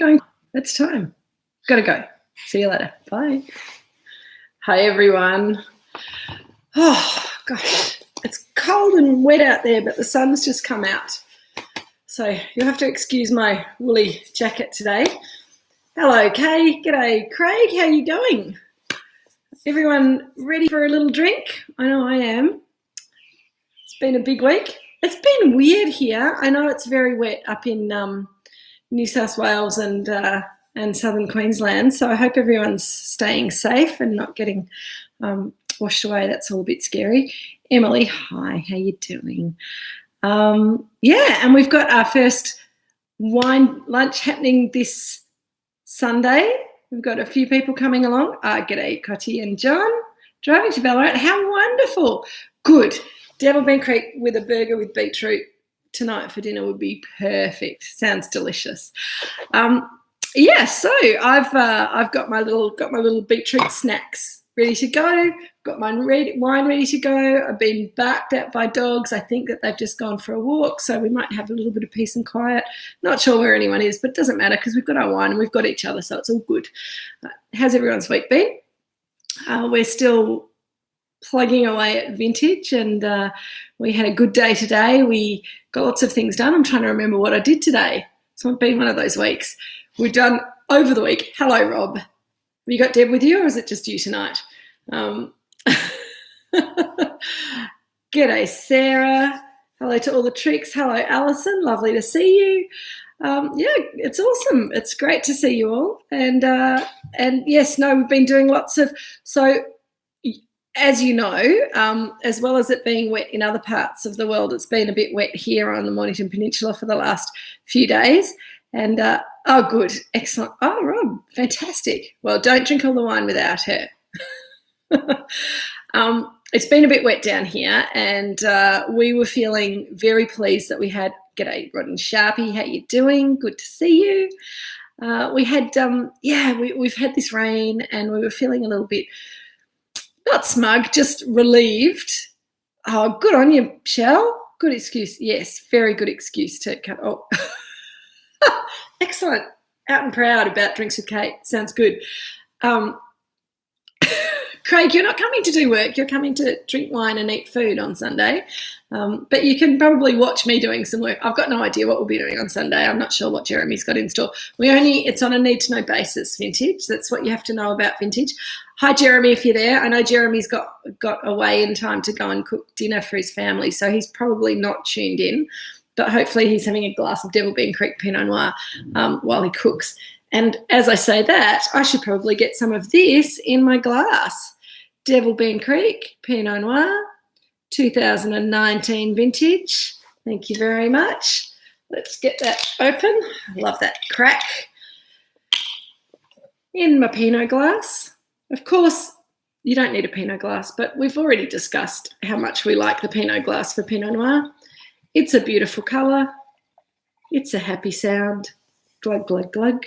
going? It's time. Gotta go. See you later. Bye. Hi, everyone. Oh, gosh. It's cold and wet out there, but the sun's just come out. So you'll have to excuse my woolly jacket today. Hello, Kay. G'day, Craig. How you going? Everyone ready for a little drink? I know I am. It's been a big week. It's been weird here. I know it's very wet up in New South Wales and southern Queensland, so I hope everyone's staying safe and not getting washed away. That's all a bit scary. Emily, hi, how you doing? And we've got our first wine lunch happening this Sunday. We've got a few people coming along. G'day, Cotty and John. Driving to Ballarat. How wonderful. Good. Devil Bean Creek with a burger with beetroot tonight for dinner would be perfect. Sounds delicious. So I've got my little beetroot snacks ready to go. Got my wine ready to go. I've been barked at by dogs. I think that they've just gone for a walk, so we might have a little bit of peace and quiet. Not sure where anyone is, but it doesn't matter because we've got our wine and we've got each other, so it's all good. How's everyone's week been? We're still plugging away at vintage, and we had a good day today. We got lots of things done. I'm trying to remember what I did today. So it's been one of those weeks. We've done over the week. Hello, Rob. Have you got Deb with you, or is it just you tonight? G'day, Sarah. Hello to all the tricks. Hello, Alison. Lovely to see you. It's awesome. It's great to see you all. And yes, no, we've been doing lots of so. As you know, as well as it being wet in other parts of the world, it's been a bit wet here on the Mornington Peninsula for the last few days. And, good, excellent. Oh, Rob, fantastic. Well, don't drink all the wine without her. It's been a bit wet down here, and we were feeling very pleased that we had, g'day, Rod and Sharpie, how you doing? Good to see you. We had, we've had this rain, and we were feeling a little bit, not smug, just relieved. Oh, good on you, Shell. Good excuse. Yes, very good excuse to cut. Oh, excellent. Out and proud about Drinks with Kate. Sounds good. Craig, you're not coming to do work. You're coming to drink wine and eat food on Sunday. But you can probably watch me doing some work. I've got no idea what we'll be doing on Sunday. I'm not sure what Jeremy's got in store. It's on a need-to-know basis, vintage. That's what you have to know about vintage. Hi, Jeremy, if you're there. I know Jeremy's got away in time to go and cook dinner for his family, so he's probably not tuned in. But hopefully he's having a glass of Devil Bean Creek Pinot Noir while he cooks. And as I say that, I should probably get some of this in my glass. Devil Bean Creek Pinot Noir, 2019 vintage. Thank you very much. Let's get that open. I love that crack. In my Pinot glass. Of course, you don't need a Pinot glass, but we've already discussed how much we like the Pinot glass for Pinot Noir. It's a beautiful colour. It's a happy sound. Glug, glug, glug.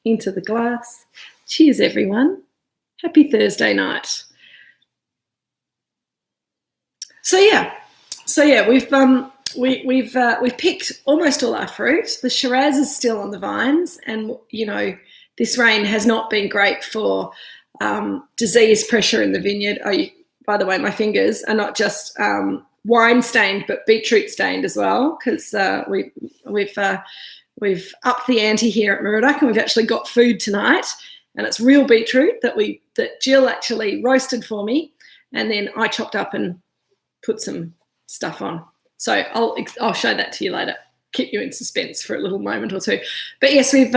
Into the glass. Cheers, everyone. Happy Thursday night. We've picked almost all our fruit. The Shiraz is still on the vines, and this rain has not been great for disease pressure in the vineyard. By the way, my fingers are not just wine stained, but beetroot stained as well, because we've upped the ante here at Moorooduc, and we've actually got food tonight, and it's real beetroot that Jill actually roasted for me, and then I chopped up and put some stuff on. So I'll show that to you later. Keep you in suspense for a little moment or two. But yes, we've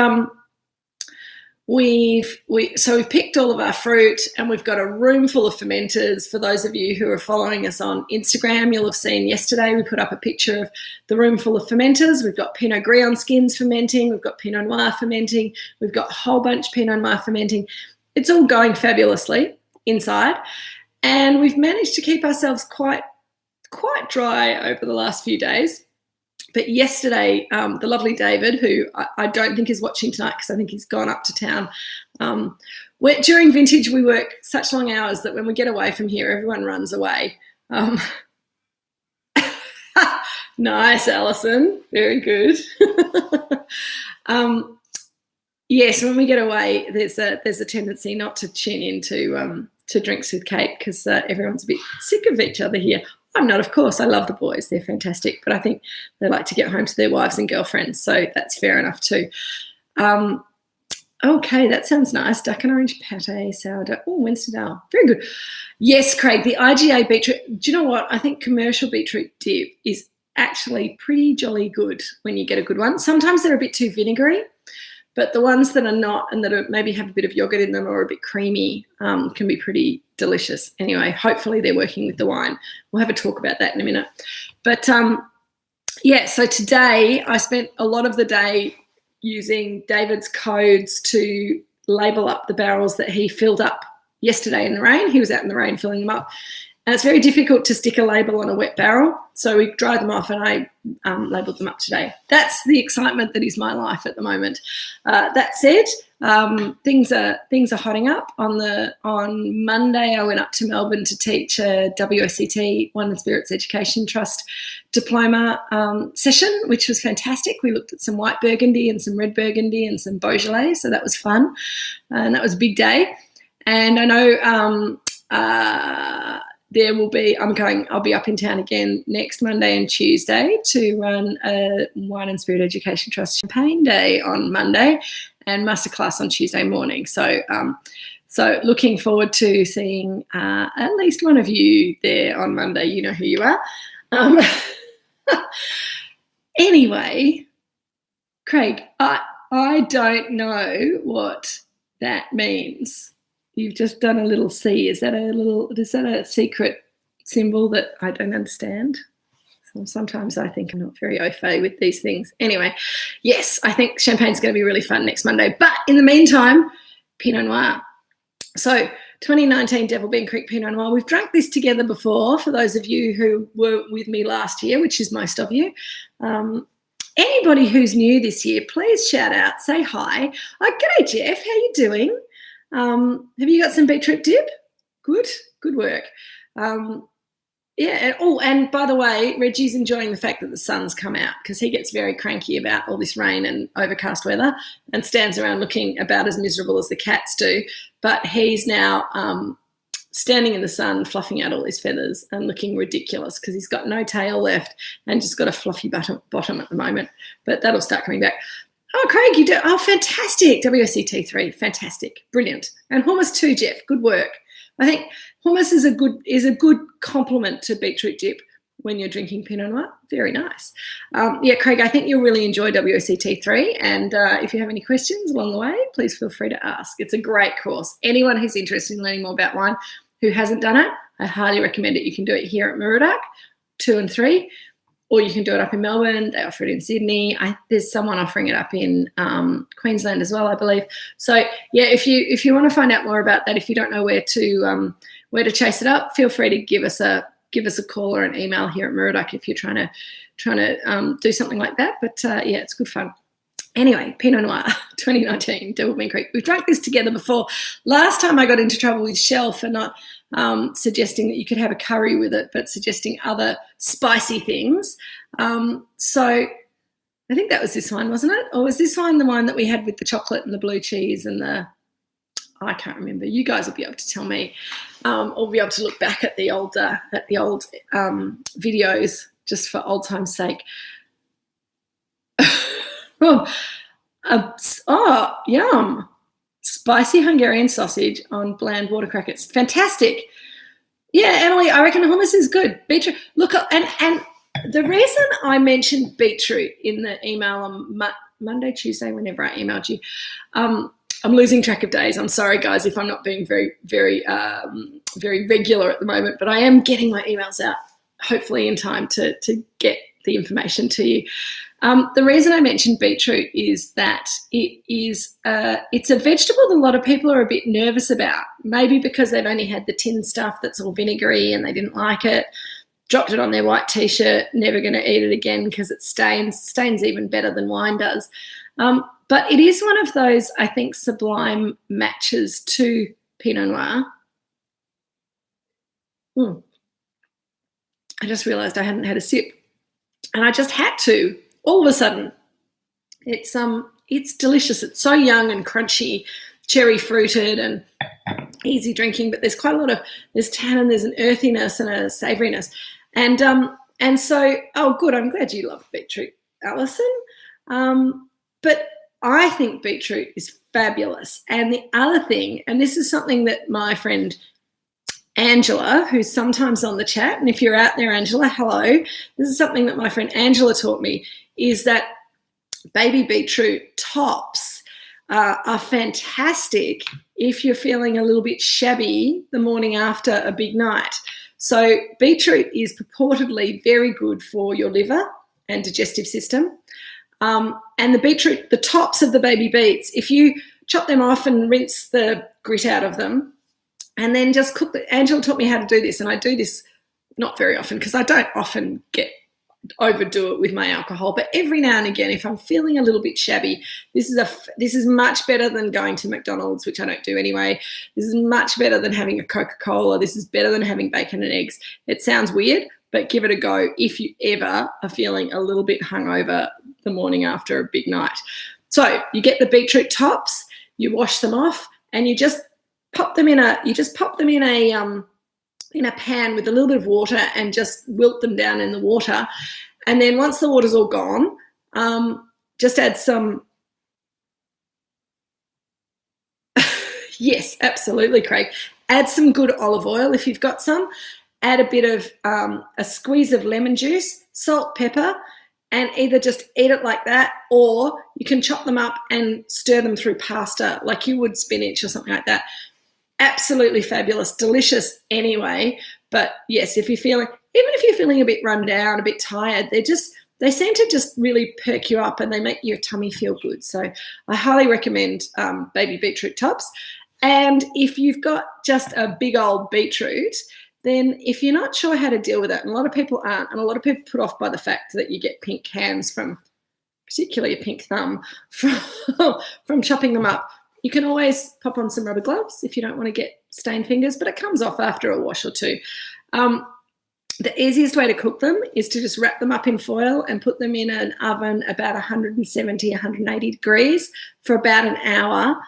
picked all of our fruit, and we've got a room full of fermenters. For those of you who are following us on Instagram, you'll have seen yesterday we put up a picture of the room full of fermenters. We've got Pinot Gris on skins fermenting. We've got Pinot Noir fermenting. We've got a whole bunch Pinot Noir fermenting. It's all going fabulously inside, and we've managed to keep ourselves quite dry over the last few days. But yesterday, the lovely David, who I don't think is watching tonight because I think he's gone up to town, during vintage we work such long hours that when we get away from here, everyone runs away. Nice, Alison. Very good. Yes, when we get away, there's a tendency not to tune in to drinks with Kate because everyone's a bit sick of each other here. I'm not, of course. I love the boys; they're fantastic, but I think they like to get home to their wives and girlfriends, so that's fair enough too. Okay, that sounds nice. Duck and orange pate, sourdough. Oh, Winston, very good. Yes, Craig, the IGA beetroot. Do you know what? I think commercial beetroot dip is actually pretty jolly good when you get a good one. Sometimes they're a bit too vinegary, but the ones that are not and that are maybe have a bit of yogurt in them or a bit creamy can be pretty delicious. Anyway, hopefully they're working with the wine. We'll have a talk about that in a minute. But, yeah, so today I spent a lot of the day using David's codes to label up the barrels that he filled up yesterday in the rain. He was out in the rain filling them up. And it's very difficult to stick a label on a wet barrel. So we dried them off and I labelled them up today. That's the excitement that is my life at the moment. That said, things are hotting up. On Monday, I went up to Melbourne to teach a WSET, Wine and Spirits Education Trust diploma session, which was fantastic. We looked at some white Burgundy and some red Burgundy and some Beaujolais, so that was fun. And that was a big day. And I know I'll be up in town again next Monday and Tuesday to run a Wine and Spirit Education Trust Champagne Day on Monday and masterclass on Tuesday morning. So looking forward to seeing at least one of you there on Monday. You know who you are. Anyway, Craig, I don't know what that means. You've just done a little C. Is that a secret symbol that I don't understand? Sometimes I think I'm not very au fait with these things. Anyway, yes, I think champagne's going to be really fun next Monday. But in the meantime, Pinot Noir. So 2019 Devil Bean Creek Pinot Noir. We've drunk this together before for those of you who were with me last year, which is most of you. Anybody who's new this year, please shout out, say hi. G'day, Jeff. How you doing? Have you got some beetroot dip? Good work. Yeah. And by the way, Reggie's enjoying the fact that the sun's come out because he gets very cranky about all this rain and overcast weather and stands around looking about as miserable as the cats do. But he's now standing in the sun, fluffing out all his feathers and looking ridiculous because he's got no tail left and just got a fluffy bottom at the moment. But that'll start coming back. Oh, Craig, you do. Oh, fantastic. WSET3, fantastic, brilliant. And hummus too, Jeff. Good work. I think hummus is a good complement to beetroot dip when you're drinking Pinot Noir. Very nice. Yeah, Craig, I think you'll really enjoy WSET3. And if you have any questions along the way, please feel free to ask. It's a great course. Anyone who's interested in learning more about wine who hasn't done it, I highly recommend it. You can do it here at Moorooduc 2 and 3. Or you can do it up in Melbourne. They offer it in Sydney. There's someone offering it up in Queensland as well, I believe. So yeah, if you want to find out more about that, if you don't know where to chase it up, feel free to give us a call or an email here at Moorooduc if you're trying to do something like that. But yeah, it's good fun. Anyway, Pinot Noir 2019, Devil Bean Creek. We've drunk this together before. Last time I got into trouble with Shell for not suggesting that you could have a curry with it, but suggesting other spicy things. So I think that was this one, wasn't it? Or was this one the one that we had with the chocolate and the blue cheese and I can't remember. You guys will be able to tell me. Or be able to look back at the old videos just for old time's sake. Yum. Spicy Hungarian sausage on bland water crackers. Fantastic. Yeah, Emily, I reckon hummus is good. Beetroot. Look, and the reason I mentioned beetroot in the email on Monday, Tuesday, whenever I emailed you, I'm losing track of days. I'm sorry, guys, if I'm not being very, very, very regular at the moment, but I am getting my emails out, hopefully in time to get the information to you. The reason I mentioned beetroot is that it's a vegetable that a lot of people are a bit nervous about, maybe because they've only had the tin stuff that's all vinegary and they didn't like it, dropped it on their white T-shirt, never going to eat it again because it stains even better than wine does. But it is one of those, I think, sublime matches to Pinot Noir. I just realised I hadn't had a sip and I just had to. All of a sudden, it's it's delicious. It's so young and crunchy, cherry fruited and easy drinking, but there's quite a lot of, there's tannin, there's an earthiness and a savouriness. And so, oh, good, I'm glad you love beetroot, Alison. But I think beetroot is fabulous. And the other thing, and this is something that my friend Angela, who's sometimes on the chat, and if you're out there, Angela, hello, this is something that my friend Angela taught me, is that baby beetroot tops are fantastic if you're feeling a little bit shabby the morning after a big night. So beetroot is purportedly very good for your liver and digestive system. And the beetroot, the tops of the baby beets, if you chop them off and rinse the grit out of them and then just cook the, Angela taught me how to do this, and I do this not very often because I don't often overdo it with my alcohol, but every now and again, if I'm feeling a little bit shabby, this is much better than going to McDonald's, which I don't do anyway. This is much better than having a Coca-Cola. This is better than having bacon and eggs. It sounds weird, but give it a go if you ever are feeling a little bit hungover the morning after a big night. So you get the beetroot tops, you wash them off, and you just pop them in a pan with a little bit of water and just wilt them down in the water. And then once the water's all gone, just add some, yes, absolutely, Craig. Add some good olive oil if you've got some. Add a bit of a squeeze of lemon juice, salt, pepper, and either just eat it like that, or you can chop them up and stir them through pasta like you would spinach or something like that. Absolutely fabulous, delicious anyway. But yes, even if you're feeling a bit run down, a bit tired, they seem to just really perk you up and they make your tummy feel good. So I highly recommend baby beetroot tops. And if you've got just a big old beetroot, then if you're not sure how to deal with it, and a lot of people aren't, and a lot of people put off by the fact that you get pink hands from, particularly a pink thumb, from chopping them up, you can always pop on some rubber gloves if you don't want to get stained fingers, but it comes off after a wash or two. The easiest way to cook them is to just wrap them up in foil and put them in an oven about 170, 180 degrees for about an hour.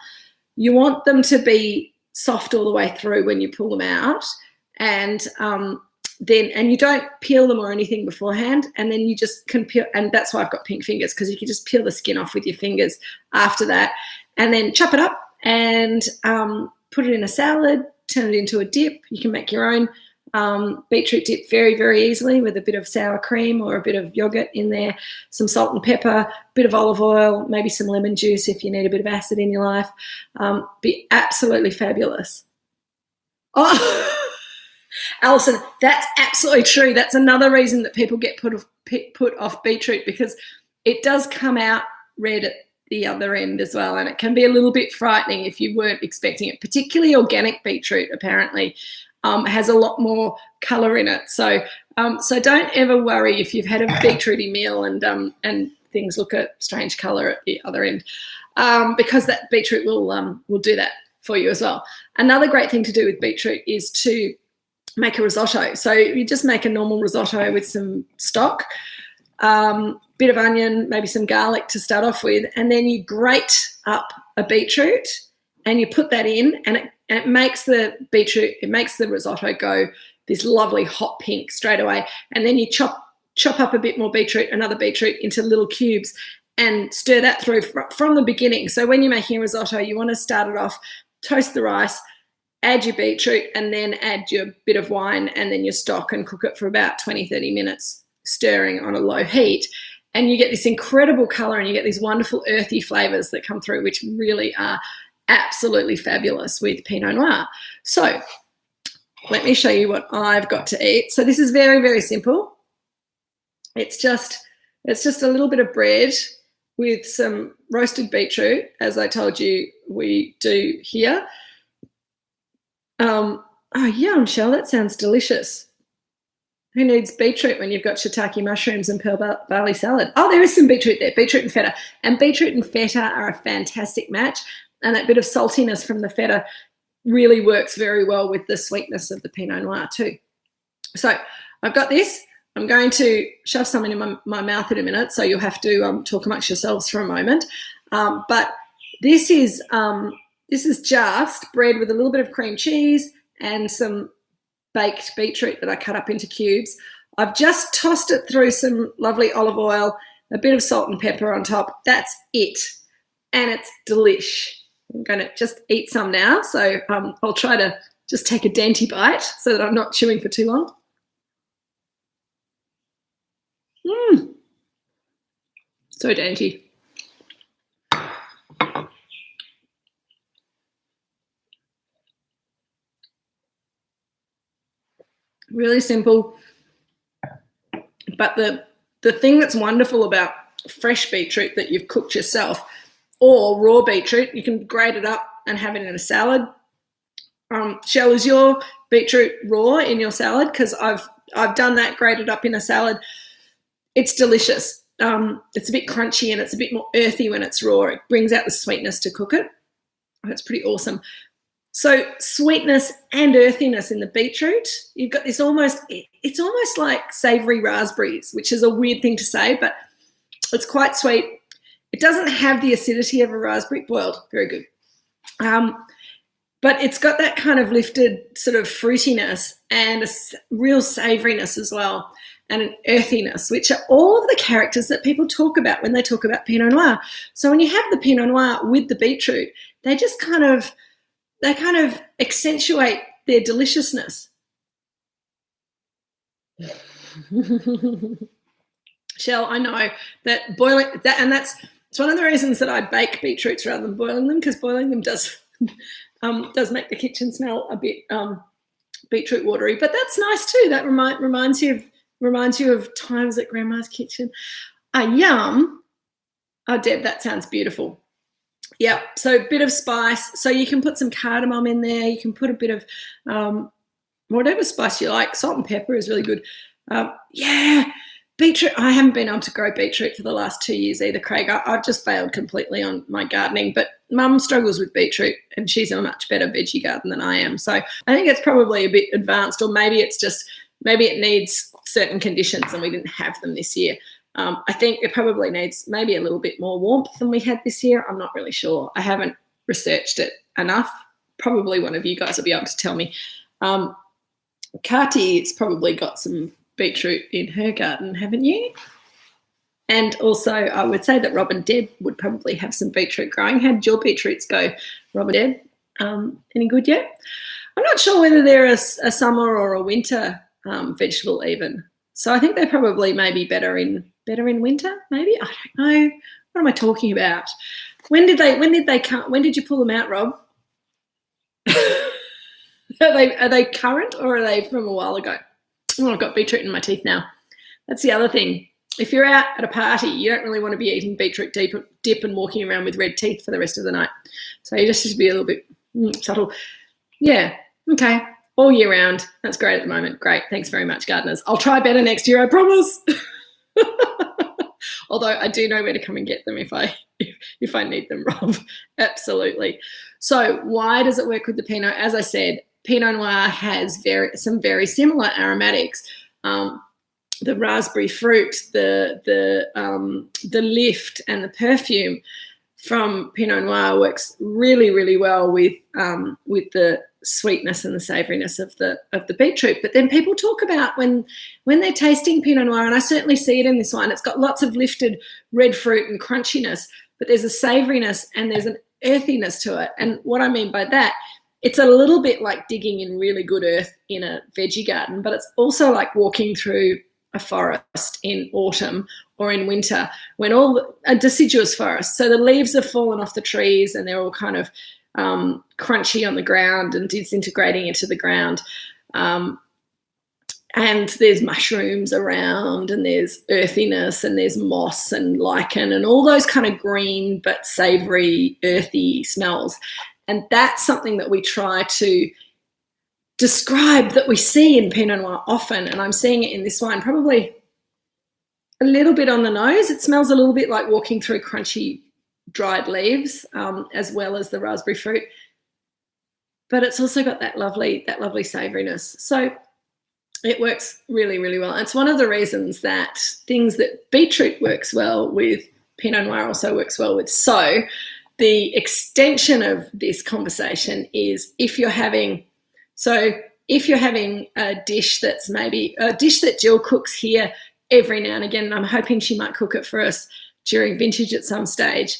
You want them to be soft all the way through when you pull them out, and you don't peel them or anything beforehand, and then you just can peel, and that's why I've got pink fingers, because you can just peel the skin off with your fingers after that, and then chop it up and put it in a salad, turn it into a dip. You can make your own beetroot dip very, very easily with a bit of sour cream or a bit of yogurt in there, some salt and pepper, a bit of olive oil, maybe some lemon juice if you need a bit of acid in your life. Be absolutely fabulous. Oh, Alison, that's absolutely true. That's another reason that people get put off beetroot, because it does come out red at the other end as well, and it can be a little bit frightening if you weren't expecting it. Particularly organic beetroot apparently has a lot more colour in it. So don't ever worry if you've had a beetrooty meal and things look a strange colour at the other end, because that beetroot will do that for you as well. Another great thing to do with beetroot is to make a risotto. So you just make a normal risotto with some stock, bit of onion, maybe some garlic to start off with, and then you grate up a beetroot and you put that in, and it makes the risotto go this lovely hot pink straight away. And then you chop up a bit more beetroot, another beetroot, into little cubes and stir that through from the beginning. So when you're making a risotto, you want to start it off, toast the rice, add your beetroot, and then add your bit of wine and then your stock, and cook it for about 20-30 minutes, stirring on a low heat. And you get this incredible colour, and you get these wonderful earthy flavours that come through, which really are absolutely fabulous with Pinot Noir. So let me show you what I've got to eat. So this is very, very simple. It's just a little bit of bread with some roasted beetroot, as I told you we do here. Oh, yum, Shell, that sounds delicious. Who needs beetroot when you've got shiitake mushrooms and pearl barley salad? Oh, there is some beetroot there, beetroot and feta. And beetroot and feta are a fantastic match. And that bit of saltiness from the feta really works very well with the sweetness of the Pinot Noir too. So I've got this. I'm going to shove some in my mouth in a minute, so you'll have to talk amongst yourselves for a moment. But this is just bread with a little bit of cream cheese and some baked beetroot that I cut up into cubes. I've just tossed it through some lovely olive oil, a bit of salt and pepper on top. That's it. And it's delish. I'm going to just eat some now. So I'll try to just take a dainty bite so that I'm not chewing for too long. So dainty. Really simple. But the thing that's wonderful about fresh beetroot that you've cooked yourself, or raw beetroot, you can grate it up and have it in a salad. Shell, is your beetroot raw in your salad? Because I've done that, grated up in a salad. It's delicious. It's a bit crunchy and it's a bit more earthy when it's raw. It brings out the sweetness to cook it. That's pretty awesome. So sweetness and earthiness in the beetroot. You've got this it's almost like savoury raspberries, which is a weird thing to say, but it's quite sweet. It doesn't have the acidity of a raspberry. Boiled, very good. But it's got that kind of lifted sort of fruitiness and a real savouriness as well, and an earthiness, which are all of the characters that people talk about when they talk about Pinot Noir. So when you have the Pinot Noir with the beetroot, they just kind of accentuate their deliciousness. Shell, I know that boiling that, and it's one of the reasons that I bake beetroots rather than boiling them, because boiling them does make the kitchen smell a bit beetroot watery. But that's nice too. That reminds you of times at Grandma's kitchen. Yum. Oh, Deb, that sounds beautiful. Yeah, so a bit of spice. So you can put some cardamom in there. You can put a bit of whatever spice you like. Salt and pepper is really good. Beetroot. I haven't been able to grow beetroot for the last 2 years either, Craig. I've just failed completely on my gardening. But Mum struggles with beetroot and she's a much better veggie garden than I am. So I think it's probably a bit advanced, or maybe it needs certain conditions and we didn't have them this year. I think it probably needs maybe a little bit more warmth than we had this year. I'm not really sure. I haven't researched it enough. Probably one of you guys will be able to tell me. Kati's probably got some beetroot in her garden, haven't you? And also I would say that Rob and Deb would probably have some beetroot growing. How did your beetroots go, Rob and Deb? Any good yet? I'm not sure whether they're a summer or a winter vegetable even. So I think they probably may be better in winter, maybe. I don't know. What am I talking about? When did they come? When did you pull them out, Rob? Are they current or are they from a while ago? Oh, I've got beetroot in my teeth now. That's the other thing. If you're out at a party, you don't really want to be eating beetroot dip and walking around with red teeth for the rest of the night. So you just have to be a little bit subtle. Yeah, okay. All year round. That's great at the moment. Great. Thanks very much, gardeners. I'll try better next year, I promise. Although I do know where to come and get them if I need them, Rob. Absolutely. So why does it work with the Pinot? As I said, Pinot Noir has some very similar aromatics. The raspberry fruit, the lift, and the perfume from Pinot Noir works really, really well with the sweetness and the savouriness of the beetroot. But then people talk about when they're tasting Pinot Noir, and I certainly see it in this one, it's got lots of lifted red fruit and crunchiness, but there's a savouriness and there's an earthiness to it. And what I mean by that, it's a little bit like digging in really good earth in a veggie garden, but it's also like walking through a forest in autumn or in winter when a deciduous forest. So the leaves have fallen off the trees and they're all kind of crunchy on the ground and disintegrating into the ground. And there's mushrooms around and there's earthiness and there's moss and lichen and all those kind of green but savoury, earthy smells. And that's something that we try to describe, that we see in Pinot Noir often, and I'm seeing it in this wine probably a little bit on the nose. It smells a little bit like walking through crunchy dried leaves, as well as the raspberry fruit, but it's also got that lovely savouriness. So it works really, really well. And it's one of the reasons that beetroot works well with Pinot Noir also works well with. So the extension of this conversation is if you're having a dish that's maybe a dish that Jill cooks here every now and again, and I'm hoping she might cook it for us during vintage at some stage,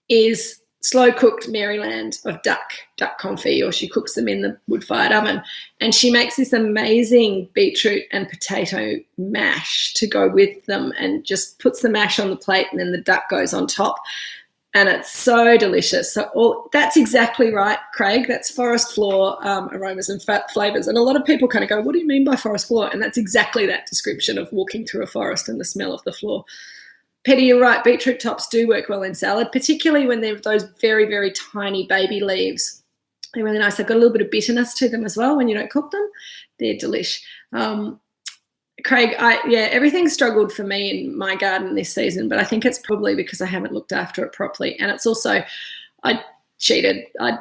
is slow cooked Maryland of duck confit, or she cooks them in the wood-fired oven. And she makes this amazing beetroot and potato mash to go with them and just puts the mash on the plate and then the duck goes on top. And it's so delicious. So that's exactly right, Craig. That's forest floor aromas and flavours. And a lot of people kind of go, what do you mean by forest floor? And that's exactly that description of walking through a forest and the smell of the floor. Petty, you're right. Beetroot tops do work well in salad, particularly when they're those very, very tiny baby leaves. They're really nice. They've got a little bit of bitterness to them as well when you don't cook them. They're delish. Craig, everything struggled for me in my garden this season, but I think it's probably because I haven't looked after it properly. And it's also, I cheated. I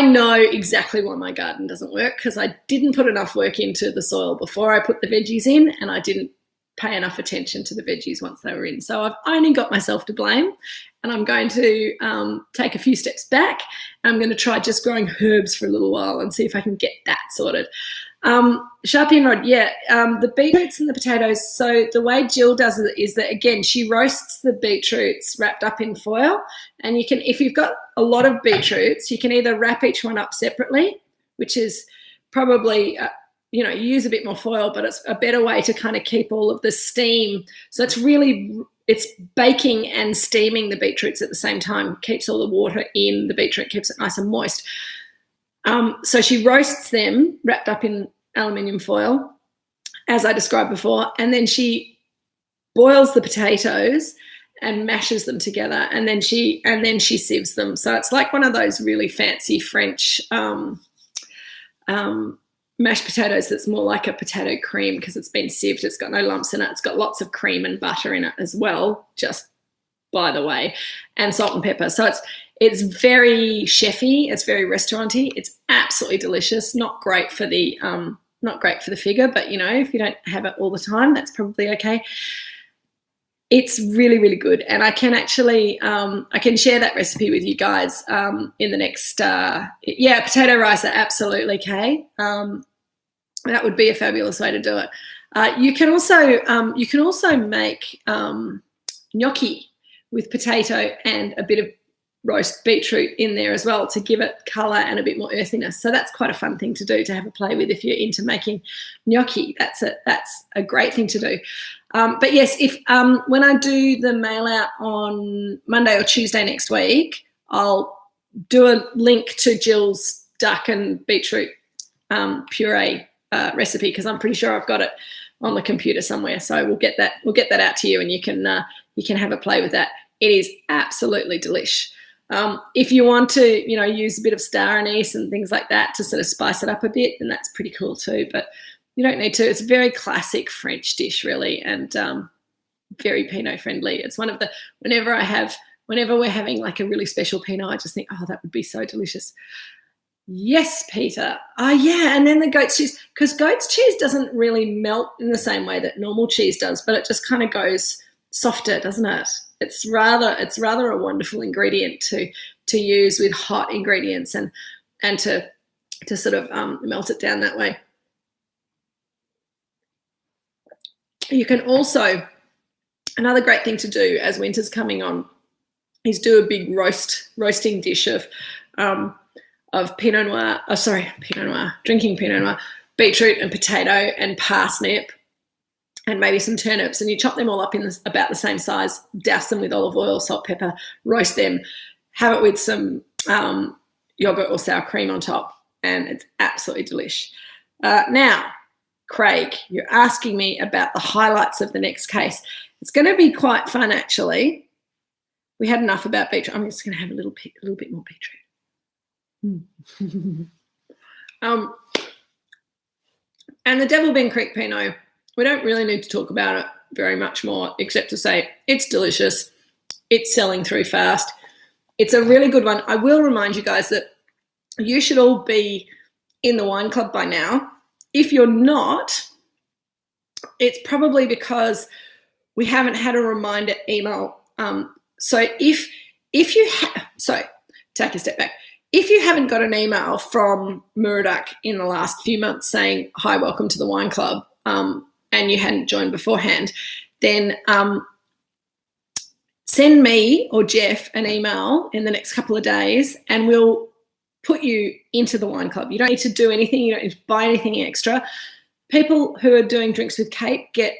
know exactly why my garden doesn't work, because I didn't put enough work into the soil before I put the veggies in, and I didn't pay enough attention to the veggies once they were in. So I've only got myself to blame, and I'm going to take a few steps back. I'm going to try just growing herbs for a little while and see if I can get that sorted. Sharpie and Rod, the beetroots and the potatoes. So the way Jill does it is that, again, she roasts the beetroots wrapped up in foil, and you can, if you've got a lot of beetroots, you can either wrap each one up separately, which is probably you use a bit more foil, but it's a better way to kind of keep all of the steam. So it's baking and steaming the beetroots at the same time, keeps all the water in the beetroot, keeps it nice and moist. So she roasts them wrapped up in aluminium foil, as I described before, and then she boils the potatoes and mashes them together, and then she sieves them. So it's like one of those really fancy French mashed potatoes that's more like a potato cream, because it's been sieved. It's got no lumps in it. It's got lots of cream and butter in it as well, just by the way, and salt and pepper. So it's very chefy. It's very restauranty. It's absolutely delicious. Not great for the figure, but if you don't have it all the time, that's probably okay. It's really, really good, and I can actually I can share that recipe with you guys in the next. Potato rice are absolutely okay. That would be a fabulous way to do it. You can also make gnocchi with potato and a bit of roast beetroot in there as well to give it colour and a bit more earthiness. So that's quite a fun thing to do, to have a play with if you're into making gnocchi. That's a great thing to do. But yes, if when I do the mail out on Monday or Tuesday next week, I'll do a link to Jill's duck and beetroot puree recipe, because I'm pretty sure I've got it on the computer somewhere. So we'll get that out to you, and you can have a play with that. It is absolutely delish. If you want to, use a bit of star anise and things like that to sort of spice it up a bit, then that's pretty cool too. But you don't need to. It's a very classic French dish, really, and very Pinot friendly. It's one of the, whenever we're having like a really special Pinot, I just think, oh, that would be so delicious. Yes, Peter. Oh, yeah, and then the goat's cheese, because goat's cheese doesn't really melt in the same way that normal cheese does, but it just kind of goes softer, doesn't it? It's rather a wonderful ingredient to use with hot ingredients and to sort of melt it down that way. You can also, another great thing to do as winter's coming on is do a big roasting dish of Pinot Noir, drinking Pinot Noir, beetroot and potato and parsnip, and maybe some turnips, and you chop them all up in about the same size, douse them with olive oil, salt, pepper, roast them, have it with some yogurt or sour cream on top, and it's absolutely delish. Now, Craig, you're asking me about the highlights of the next case. It's going to be quite fun, actually. We had enough about beetroot. I'm just going to have a little bit more beetroot. And the Devil Ben Creek Pinot, we don't really need to talk about it very much more, except to say it's delicious. It's selling through fast. It's a really good one. I will remind you guys that you should all be in the wine club by now. If you're not, it's probably because we haven't had a reminder email. So if you take a step back. If you haven't got an email from Moorooduc in the last few months saying, hi, welcome to the wine club, and you hadn't joined beforehand, then send me or Jeff an email in the next couple of days and we'll put you into the wine club. You don't need to do anything. You don't need to buy anything extra. People who are doing Drinks with Kate get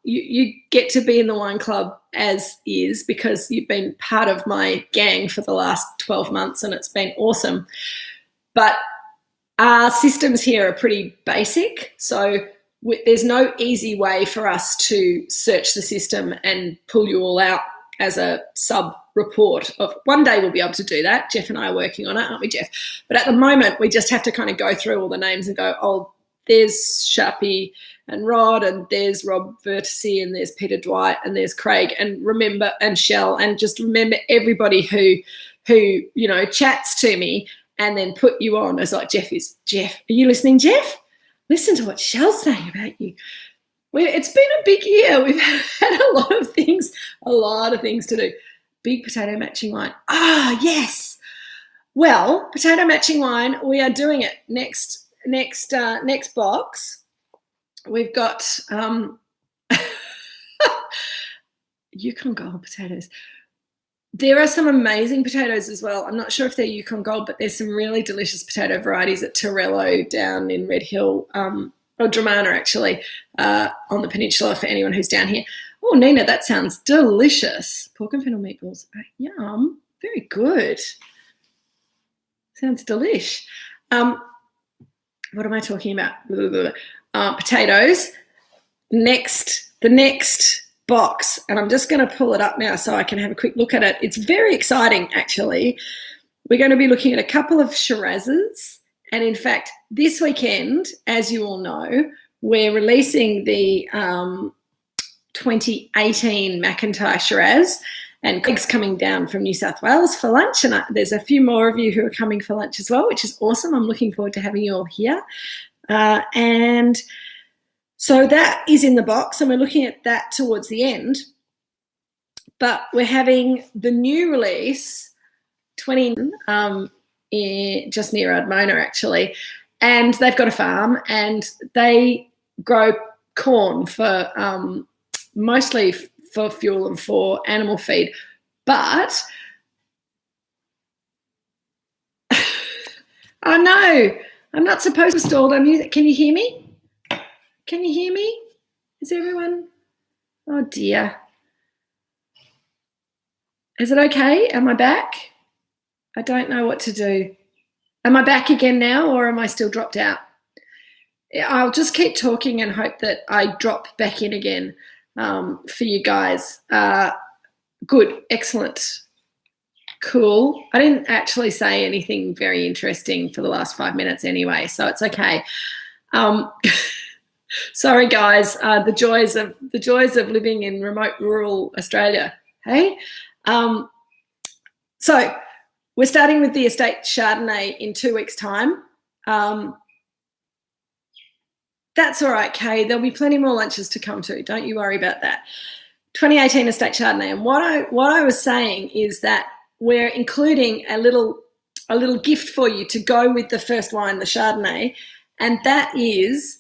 you get to be in the wine club as is because you've been part of my gang for the last 12 months and it's been awesome. But our systems here are pretty basic, so there's no easy way for us to search the system and pull you all out as a sub-report. One day we'll be able to do that. Jeff and I are working on it, aren't we, Jeff? But at the moment, we just have to kind of go through all the names and go, oh, there's Sharpie and Rod, and there's Rob Vertisi, and there's Peter Dwight, and there's Craig, and remember, and Shell, and just remember everybody who chats to me and then put you on as like Jeff is. Jeff, are you listening, Jeff? Listen to what Shell's saying about you. It's been a big year. We've had a lot of things to do. Big potato matching wine. Ah, yes. Well, potato matching wine, we are doing it next box. We've got Yukon Gold potatoes. There are some amazing potatoes as well. I'm not sure if they're Yukon Gold, but there's some really delicious potato varieties at Torello down in Red Hill, or Dramana actually, on the peninsula for anyone who's down here. Oh, Nina, that sounds delicious. Pork and fennel meatballs. Yum. Very good. Sounds delish. What am I talking about? Potatoes. The next box, and I'm just going to pull it up now so I can have a quick look at it. It's very exciting, actually. We're going to be looking at a couple of Shirazes, and in fact, this weekend, as you all know, we're releasing the 2018 McIntyre Shiraz, and Craig's coming down from New South Wales for lunch, and there's a few more of you who are coming for lunch as well, which is awesome. I'm looking forward to having you all here. And so that is in the box, and we're looking at that towards the end. But we're having the new release, 20, just near Ardmona actually, and they've got a farm and they grow corn for mostly for fuel and for animal feed. But oh no, I'm not supposed to stall on you. Can you hear me? Can you hear me? Is everyone? Oh dear. Is it okay? Am I back? I don't know what to do. Am I back again now, or am I still dropped out? I'll just keep talking and hope that I drop back in again for you guys. Good, excellent, cool. I didn't actually say anything very interesting for the last 5 minutes anyway, so it's okay. Sorry, guys. The joys of living in remote rural Australia. Hey, so we're starting with the estate Chardonnay in 2 weeks' time. That's all right, Kay. There'll be plenty more lunches to come to. Don't you worry about that. 2018 estate Chardonnay. And what I was saying is that we're including a little gift for you to go with the first wine, the Chardonnay, and that is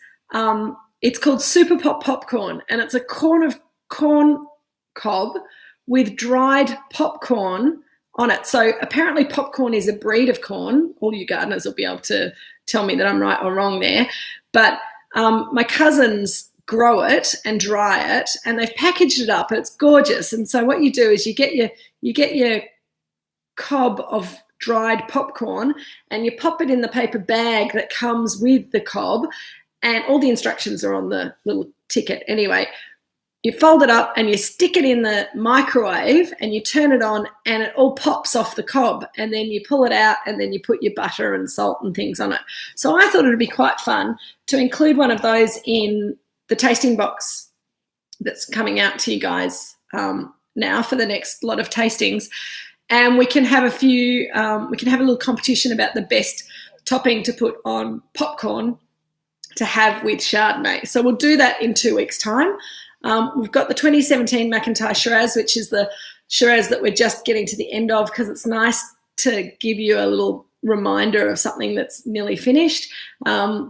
it's called Super Pop Popcorn, and it's a corn cob with dried popcorn on it. So apparently popcorn is a breed of corn. All you gardeners will be able to tell me that I'm right or wrong there. But my cousins grow it and dry it, and they've packaged it up. It's gorgeous. And so what you do is you get your cob of dried popcorn and you pop it in the paper bag that comes with the cob, and all the instructions are on the little ticket anyway. You fold it up and you stick it in the microwave and you turn it on and it all pops off the cob, and then you pull it out and then you put your butter and salt and things on it. So I thought it would be quite fun to include one of those in the tasting box that's coming out to you guys now for the next lot of tastings. And we can have we can have a little competition about the best topping to put on popcorn to have with Chardonnay. So we'll do that in 2 weeks' time. We've got the 2017 McIntyre Shiraz, which is the Shiraz that we're just getting to the end of because it's nice to give you a little reminder of something that's nearly finished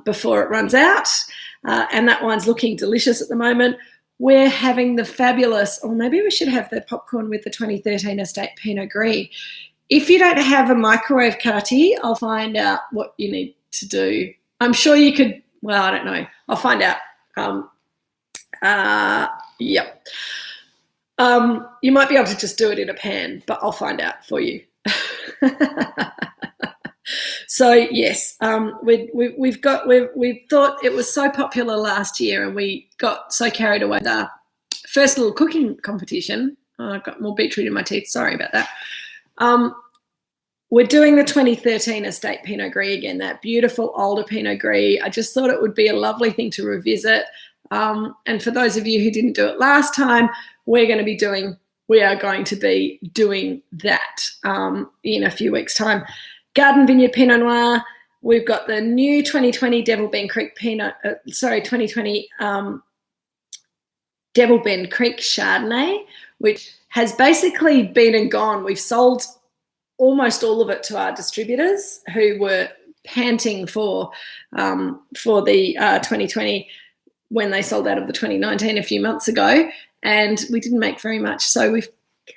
before it runs out. And that wine's looking delicious at the moment. We're having the fabulous, or maybe we should have the popcorn with the 2013 Estate Pinot Gris. If you don't have a microwave, Kati, I'll find out what you need to do. I'm sure you could, well, I don't know. I'll find out. Yep. You might be able to just do it in a pan, but I'll find out for you. So yes, we've thought it was so popular last year, and we got so carried away with our first little cooking competition. Oh, I've got more beetroot in my teeth. Sorry about that. We're doing the 2013 Estate Pinot Gris again, that beautiful older Pinot Gris. I just thought it would be a lovely thing to revisit. And for those of you who didn't do it last time, we are going to be doing that in a few weeks' time. Garden Vineyard Pinot Noir. We've got the new 2020 Devil Bend Creek 2020 Devil Bend Creek Chardonnay, which has basically been and gone. We've sold almost all of it to our distributors who were panting for the 2020 when they sold out of the 2019 a few months ago, and we didn't make very much. So we've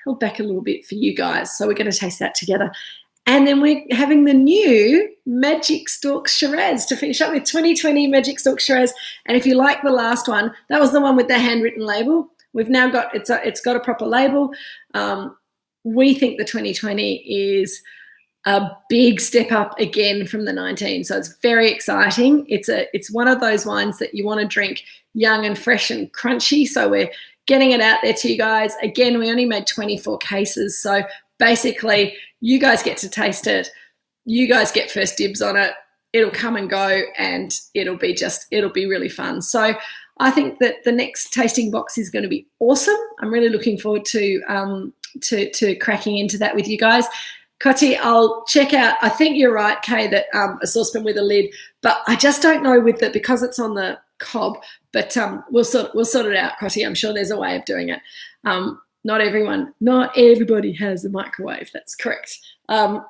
held back a little bit for you guys. So we're going to taste that together. And then we're having the new Magic Stalk Shiraz to finish up with 2020 Magic Stalk Shiraz. And if you like the last one, that was the one with the handwritten label. We've now got, it's got a proper label. We think the 2020 is a big step up again from the 19. So it's very exciting. It's one of those wines that you want to drink young and fresh and crunchy. So we're getting it out there to you guys. Again, we only made 24 cases. So basically, you guys get to taste it. You guys get first dibs on it. It'll come and go, and it'll be really fun. So I think that the next tasting box is going to be awesome. I'm really looking forward to cracking into that with you guys. Kati, I'll check out. I think you're right, Kay, that a saucepan with a lid, but I just don't know because it's on the cob. But we'll sort it out, Kati. I'm sure there's a way of doing it. Not everybody has a microwave. That's correct. Fun.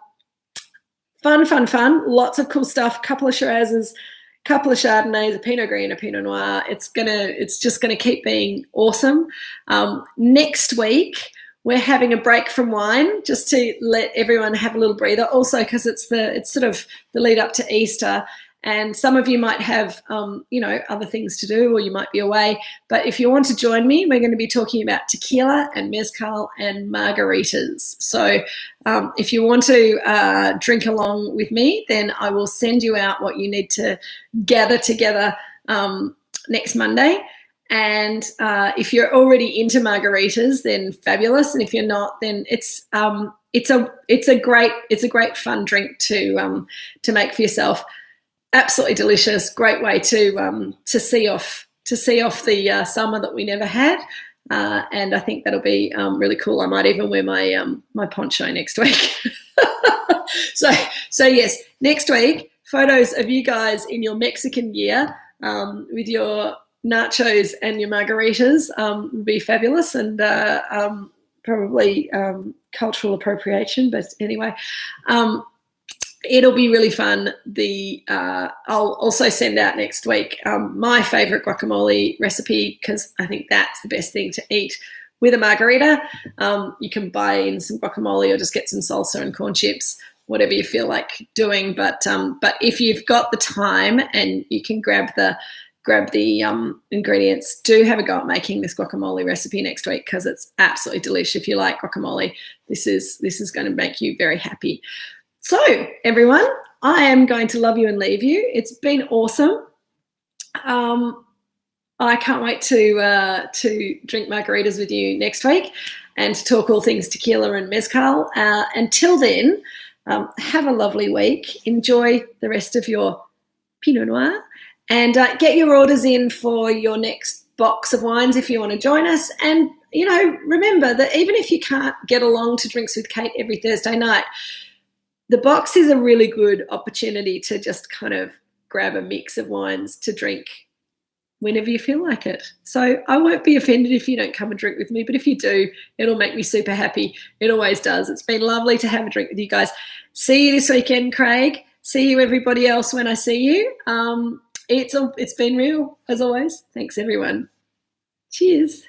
Lots of cool stuff. Couple of Shirazes, couple of Chardonnays, a Pinot Gris and a Pinot Noir. It's just gonna keep being awesome. Next week we're having a break from wine just to let everyone have a little breather. Also, because it's sort of the lead up to Easter. And some of you might have, other things to do, or you might be away. But if you want to join me, we're going to be talking about tequila and mezcal and margaritas. So if you want to drink along with me, then I will send you out what you need to gather together next Monday. And if you're already into margaritas, then fabulous. And if you're not, then it's a great fun drink to make for yourself. Absolutely delicious. Great way to see off the summer that we never had, and I think that'll be really cool. I might even wear my poncho next week. So yes, next week, photos of you guys in your Mexican gear with your nachos and your margaritas would be fabulous, and probably cultural appropriation. But anyway. It'll be really fun. I'll also send out next week my favourite guacamole recipe, because I think that's the best thing to eat with a margarita. You can buy in some guacamole or just get some salsa and corn chips, whatever you feel like doing. But if you've got the time and you can grab the ingredients, do have a go at making this guacamole recipe next week, because it's absolutely delicious. If you like guacamole, this is going to make you very happy. So, everyone, I am going to love you and leave you. It's been awesome. I can't wait to drink margaritas with you next week and to talk all things tequila and mezcal. Until then, have a lovely week. Enjoy the rest of your Pinot Noir, and get your orders in for your next box of wines if you want to join us. And, remember that even if you can't get along to Drinks with Kate every Thursday night, the box is a really good opportunity to just kind of grab a mix of wines to drink whenever you feel like it. So I won't be offended if you don't come and drink with me, but if you do, it'll make me super happy. It always does. It's been lovely to have a drink with you guys. See you this weekend, Craig. See you everybody else when I see you. It's been real, as always. Thanks, everyone. Cheers.